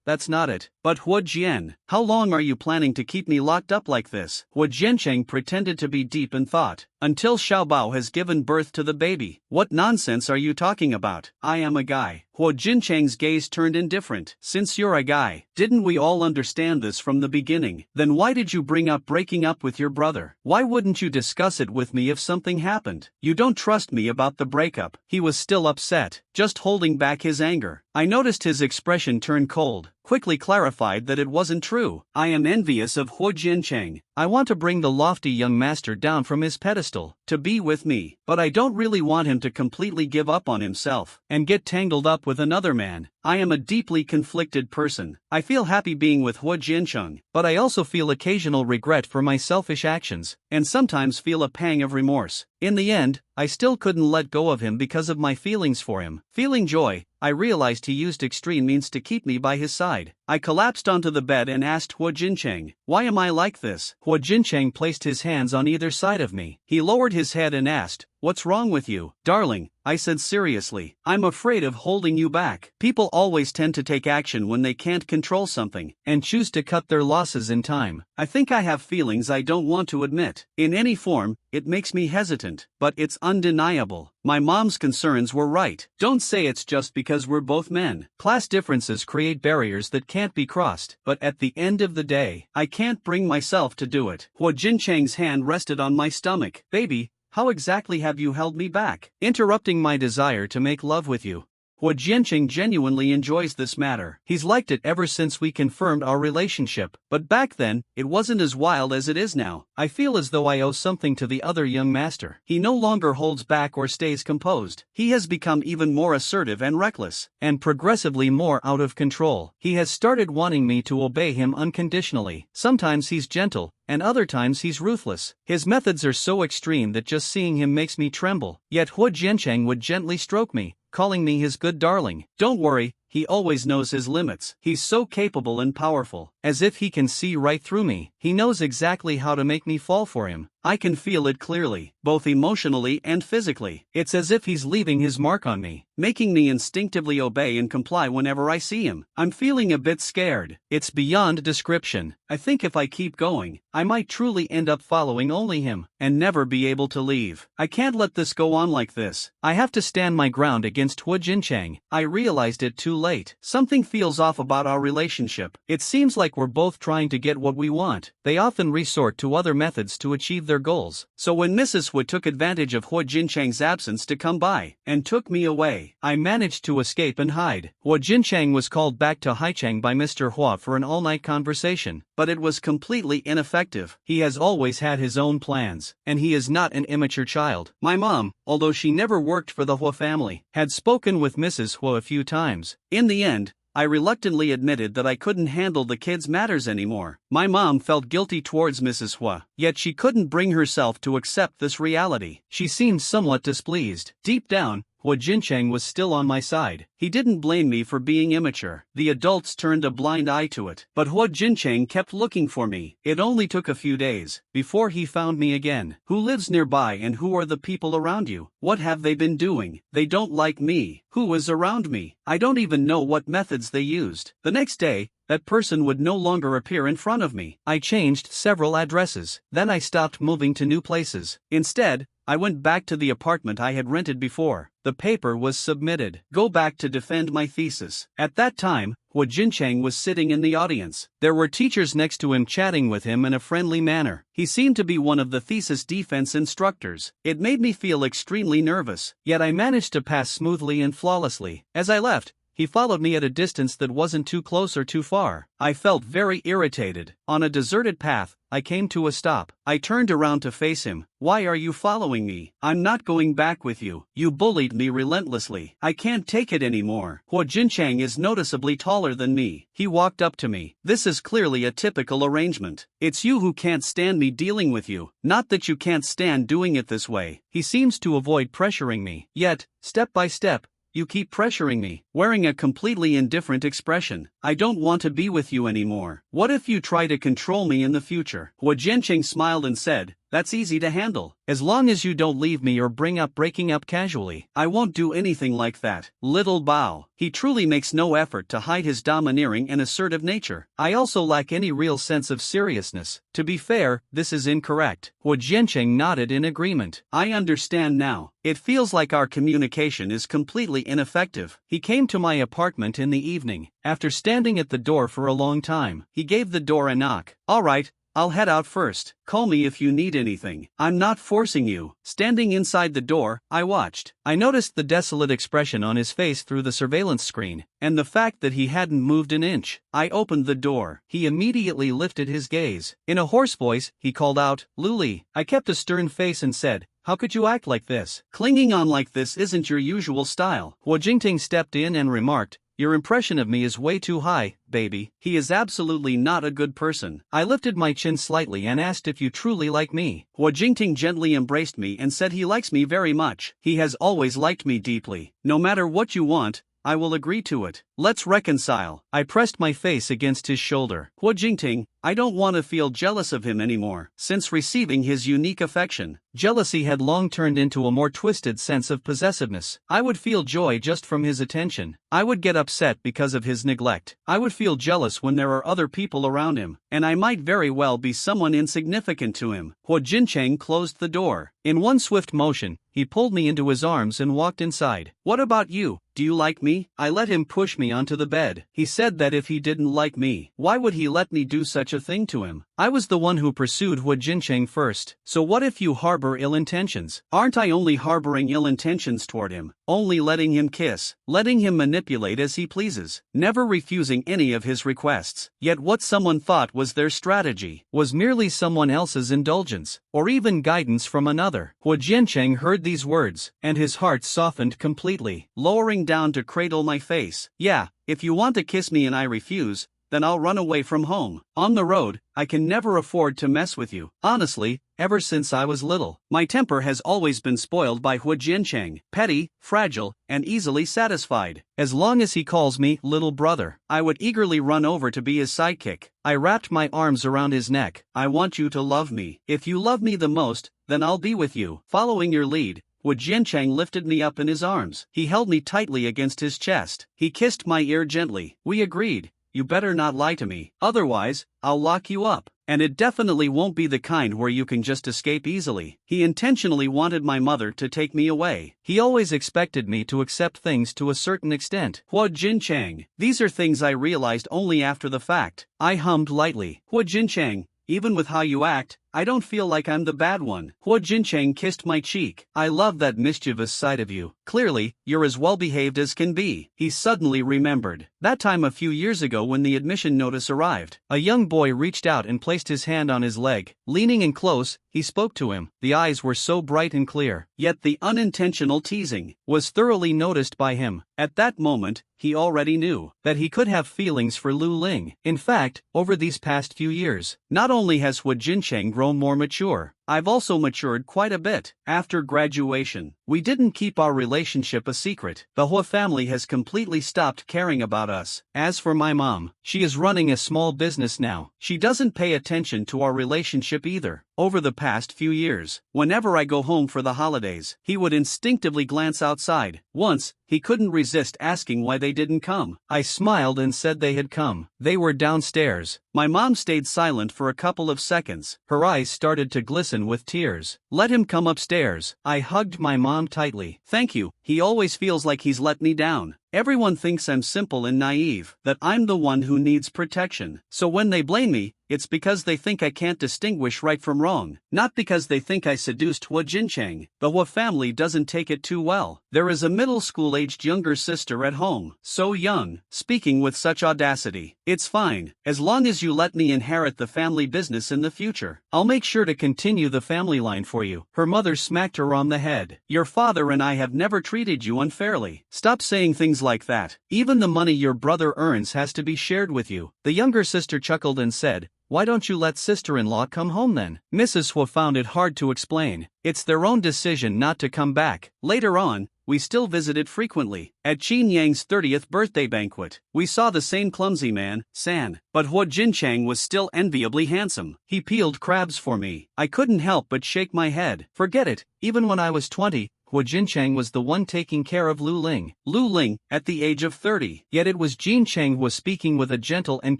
that's not it. But Huajian, how long are you planning to keep me locked up like this? Huajin pretended to be deep in thought. Until Xiaobao has given birth to the baby. What nonsense are you talking about? I am a guy. Huajin's gaze turned indifferent. Since you're a guy, didn't we all understand this from the beginning? Then why did you bring up breaking up with your brother? Why wouldn't you discuss it with me if something happened? You don't trust me about the breakup. He was still upset, just holding back his anger. I noticed his expression turn cold. quickly clarified that it wasn't true. I am envious of Huo Jincheng. I want to bring the lofty young master down from his pedestal, to be with me, but I don't really want him to completely give up on himself and get tangled up with another man. I am a deeply conflicted person. I feel happy being with Huo Jincheng, but I also feel occasional regret for my selfish actions, and sometimes feel a pang of remorse. In the end, I still couldn't let go of him because of my feelings for him. Feeling joy, I realized he used extreme means to keep me by his side. I collapsed onto the bed and asked Huo Jincheng, "Why am I like this?" Huo Jincheng placed his hands on either side of me. He lowered his head and asked, "What's wrong with you, darling?" I said seriously, "I'm afraid of holding you back." People always tend to take action when they can't control something, and choose to cut their losses in time. I think I have feelings I don't want to admit. In any form, it makes me hesitant, but it's undeniable. My mom's concerns were right. Don't say it's just because we're both men. Class differences create barriers that can't be crossed, but at the end of the day, I can't bring myself to do it. Huo Jincheng's hand rested on my stomach. "Baby, how exactly have you held me back, interrupting my desire to make love with you?" Huo Jianqing genuinely enjoys this matter. He's liked it ever since we confirmed our relationship, but back then, it wasn't as wild as it is now. I feel as though I owe something to the other young master. He no longer holds back or stays composed. He has become even more assertive and reckless, and progressively more out of control. He has started wanting me to obey him unconditionally. Sometimes he's gentle, and other times he's ruthless. His methods are so extreme that just seeing him makes me tremble. Yet Huo Jianqing would gently stroke me, calling me his good darling. Don't worry, he always knows his limits. He's so capable and powerful, as if he can see right through me. He knows exactly how to make me fall for him. I can feel it clearly, both emotionally and physically. It's as if he's leaving his mark on me, making me instinctively obey and comply whenever I see him. I'm feeling a bit scared. It's beyond description. I think if I keep going, I might truly end up following only him, and never be able to leave. I can't let this go on like this. I have to stand my ground against Huo Jincheng. I realized it too late. Something feels off about our relationship. It seems like we're both trying to get what we want. They often resort to other methods to achieve their goals. So when Mrs. Hu took advantage of Huo Jincheng's absence to come by, and took me away, I managed to escape and hide. Huo Jincheng was called back to Haicheng by Mr. Hua for an all-night conversation, but it was completely ineffective. He has always had his own plans, and he is not an immature child. My mom, although she never worked for the Hua family, had spoken with Mrs. Hua a few times. In the end, I reluctantly admitted that I couldn't handle the kids' matters anymore. My mom felt guilty towards Mrs. Hua, yet she couldn't bring herself to accept this reality. She seemed somewhat displeased. Deep down, Huo Jincheng was still on my side. He didn't blame me for being immature. The adults turned a blind eye to it. But Huo Jincheng kept looking for me. It only took a few days before he found me again. Who lives nearby and who are the people around you? What have they been doing? They don't like me. Who is around me? I don't even know what methods they used. The next day, that person would no longer appear in front of me. I changed several addresses. Then I stopped moving to new places. Instead, I went back to the apartment I had rented before. The paper was submitted. Go back to defend my thesis. At that time, Huo Jincheng was sitting in the audience. There were teachers next to him chatting with him in a friendly manner. He seemed to be one of the thesis defense instructors. It made me feel extremely nervous, yet I managed to pass smoothly and flawlessly. As I left, he followed me at a distance that wasn't too close or too far. I felt very irritated. On a deserted path, I came to a stop. I turned around to face him. "Why are you following me? I'm not going back with you. You bullied me relentlessly. I can't take it anymore." Huo Jincheng is noticeably taller than me. He walked up to me. "This is clearly a typical arrangement. It's you who can't stand me dealing with you, not that you can't stand doing it this way." He seems to avoid pressuring me. Yet, step by step, you keep pressuring me, wearing a completely indifferent expression. "I don't want to be with you anymore. What if you try to control me in the future?" Huo Jianqing smiled and said, "That's easy to handle. As long as you don't leave me or bring up breaking up casually, I won't do anything like that." Little Bao. He truly makes no effort to hide his domineering and assertive nature. I also lack any real sense of seriousness. To be fair, this is incorrect. Huo Jianqing nodded in agreement. "I understand now. It feels like our communication is completely ineffective." He came to my apartment in the evening. After standing at the door for a long time, he gave the door a knock. "All right, I'll head out first. Call me if you need anything. I'm not forcing you. Standing inside the door, I watched. I noticed the desolate expression on his face through the surveillance screen, and the fact that he hadn't moved an inch. I opened the door. He immediately lifted his gaze. In a hoarse voice, he called out, "Luli." I kept a stern face and said, "How could you act like this? Clinging on like this isn't your usual style." Hua Jingting stepped in and remarked, "Your impression of me is way too high, baby. He is absolutely not a good person." I lifted my chin slightly and asked if you truly like me. Hua Jingting gently embraced me and said he likes me very much. He has always liked me deeply. No matter what you want, I will agree to it. Let's reconcile. I pressed my face against his shoulder. Hua Jingting, I don't want to feel jealous of him anymore. Since receiving his unique affection, jealousy had long turned into a more twisted sense of possessiveness. I would feel joy just from his attention. I would get upset because of his neglect. I would feel jealous when there are other people around him, and I might very well be someone insignificant to him. Hua Jincheng closed the door. In one swift motion, he pulled me into his arms and walked inside. What about you? Do you like me? I let him push me onto the bed. He said that if he didn't like me, why would he let me do such a thing to him? I was the one who pursued Hua Jincheng first. So what if you harbor ill intentions? Aren't I only harboring ill intentions toward him? Only letting him kiss, letting him manipulate as he pleases, never refusing any of his requests. Yet what someone thought was their strategy was merely someone else's indulgence, or even guidance from another. Hua Jincheng heard these words, and his heart softened completely, lowering down to cradle my face. Yeah, if you want to kiss me and I refuse, then I'll run away from home. On the road, I can never afford to mess with you. Honestly, ever since I was little, my temper has always been spoiled by Hua Jiancheng, petty, fragile, and easily satisfied. As long as he calls me little brother, I would eagerly run over to be his sidekick. I wrapped my arms around his neck. I want you to love me. If you love me the most, then I'll be with you. Following your lead, Hua Jiancheng lifted me up in his arms. He held me tightly against his chest. He kissed my ear gently. We agreed. You better not lie to me, otherwise, I'll lock you up. And it definitely won't be the kind where you can just escape easily. He intentionally wanted my mother to take me away. He always expected me to accept things to a certain extent. Hua Jincheng. These are things I realized only after the fact. I hummed lightly. Hua Jincheng, even with how you act, I don't feel like I'm the bad one. Hua Jincheng kissed my cheek. I love that mischievous side of you. Clearly, you're as well behaved as can be. He suddenly remembered that time a few years ago when the admission notice arrived. A young boy reached out and placed his hand on his leg. Leaning in close, he spoke to him. The eyes were so bright and clear. Yet the unintentional teasing was thoroughly noticed by him. At that moment, he already knew that he could have feelings for Lu Ling. In fact, over these past few years, not only has Hua Jincheng grown more mature, I've also matured quite a bit. After graduation, we didn't keep our relationship a secret. The Hua family has completely stopped caring about us. As for my mom, she is running a small business now. She doesn't pay attention to our relationship either. Over the past few years, whenever I go home for the holidays, he would instinctively glance outside. Once, he couldn't resist asking why they didn't come. I smiled and said they had come. They were downstairs. My mom stayed silent for a couple of seconds. Her eyes started to glisten with tears. Let him come upstairs. I hugged my mom tightly. Thank you. He always feels like he's let me down. Everyone thinks I'm simple and naive, that I'm the one who needs protection. So when they blame me, it's because they think I can't distinguish right from wrong, not because they think I seduced Hua Jincheng. The Hua family doesn't take it too well. There is a middle school-aged younger sister at home, so young, speaking with such audacity. It's fine, as long as you let me inherit the family business in the future. I'll make sure to continue the family line for you. Her mother smacked her on the head. Your father and I have never treated you unfairly. Stop saying things like that. Even the money your brother earns has to be shared with you. The younger sister chuckled and said, why don't you let sister-in-law come home then? Mrs. Hua found it hard to explain. It's their own decision not to come back. Later on, we still visited frequently. At Qin Yang's 30th birthday banquet, we saw the same clumsy man, San, but Hua Jincheng was still enviably handsome. He peeled crabs for me. I couldn't help but shake my head. Forget it, even when I was 20, Hu Jinchang was the one taking care of Lu Ling. Lu Ling, at the age of 30. Yet it was Jinchang was speaking with a gentle and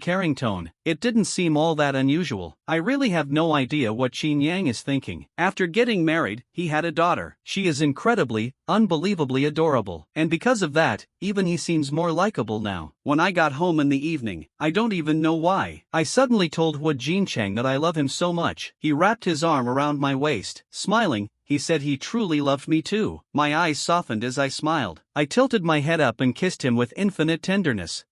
caring tone. It didn't seem all that unusual. I really have no idea what Qin Yang is thinking. After getting married, he had a daughter. She is incredibly, unbelievably adorable. And because of that, even he seems more likable now. When I got home in the evening, I don't even know why, I suddenly told Hu Jinchang that I love him so much. He wrapped his arm around my waist. Smiling, he said he truly loved me too. My eyes softened as I smiled. I tilted my head up and kissed him with infinite tenderness.